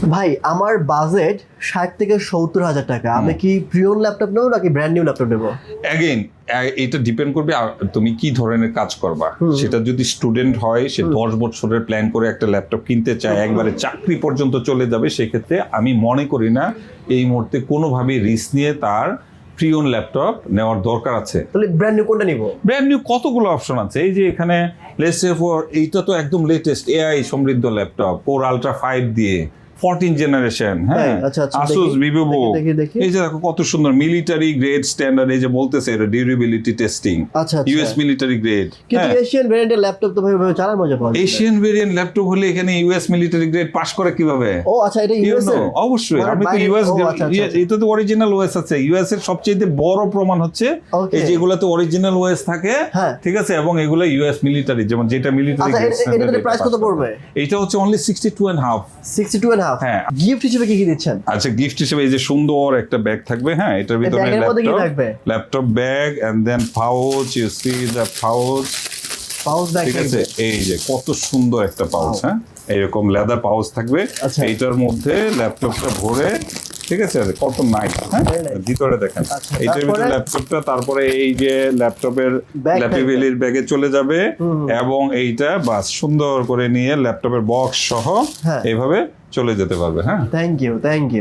ভাই আমার বাজেট 60 থেকে 70,000 টাকা, আমি কি প্রিয়ন ল্যাপটপ নেবো নাকি ব্র্যান্ড নিউ ল্যাপটপ নেবো? অ্যাগেন এটা ডিপেন্ড করবে তুমি কি ধরনের কাজ করবা। সেটা যদি স্টুডেন্ট হয়, সে 10 বছরের প্ল্যান করে একটা ল্যাপটপ কিনতে চায়, একবারে চাকরি পর্যন্ত চলে যাবে, সেক্ষেত্রে আমি মনে করি না এই মুহূর্তে কোনোভাবেই রিস্ক নিয়ে তার প্রিয়ন ল্যাপটপ নেওয়ার দরকার আছে। তাহলে ব্র্যান্ড নিউ কোনটা নিব? ব্র্যান্ড নিউ কতগুলো অপশন আছে। এই যে এখানে লেটস সে ফর এইটা তো একদম লেটেস্ট এআই সমৃদ্ধ ল্যাপটপ, কোর আলট্রা 5 দিয়ে 14 জেনারেশন। হ্যাঁ, আসুস ভিভো। এই যে দেখো কত সুন্দর মিলিটারি গ্রেড স্ট্যান্ডার্ড, এই যে বলতেছে এটা durability testing, US military grade. কিন্তু এশিয়ান ভেরিয়েন্টের ল্যাপটপ তো ভাবে চালার মজা পাওয়া যায়। এশিয়ান ভেরিয়েন্ট ল্যাপটপ হলে এখানে ইউএস মিলিটারি গ্রেড পাস করে কিভাবে? ও আচ্ছা, এটা ইউএস এর? অবশ্যই, আমি তো ইউএস, এটা তো অরিজিনাল ওএস আছে। ইউএস এর সবচেয়ে বড় প্রমাণ হচ্ছে এই যে এগুলাতে অরিজিনাল ওএস থাকে, ঠিক আছে, এবং এগুলো ইউএস মিলিটারি, যেমন যেটা মিলিটারি। এটার প্রাইস কত পড়বে? এটা হচ্ছে অনলি 62.5। 62.5? হ্যাঁ। গিফট হিসেবে কি দিচ্ছেন? আচ্ছা, গিফট হিসেবে এই যে সুন্দর একটা ব্যাগ থাকবে। হ্যাঁ, এটার ভিতরে laptop bag and then pouch, you see the pouch bag, ঠিক আছে। এই যে কত সুন্দর একটা পাউচ। হ্যাঁ, এরকম লেদার পাউচ থাকবে। এইটার মধ্যে ল্যাপটপটা ভরে, ঠিক আছে, কত নাইস। হ্যাঁ, ভিতরে দেখেন এইটার ভিতরে ল্যাপটপটা, তারপরে এই যে ল্যাপটপের ল্যাপিভেলির ব্যাগে চলে যাবে, এবং এইটা বাস সুন্দর করে নিয়ে ল্যাপটপের বক্স সহ এইভাবে চলে যেতে পারবে। হ্যাঁ, থ্যাংক ইউ।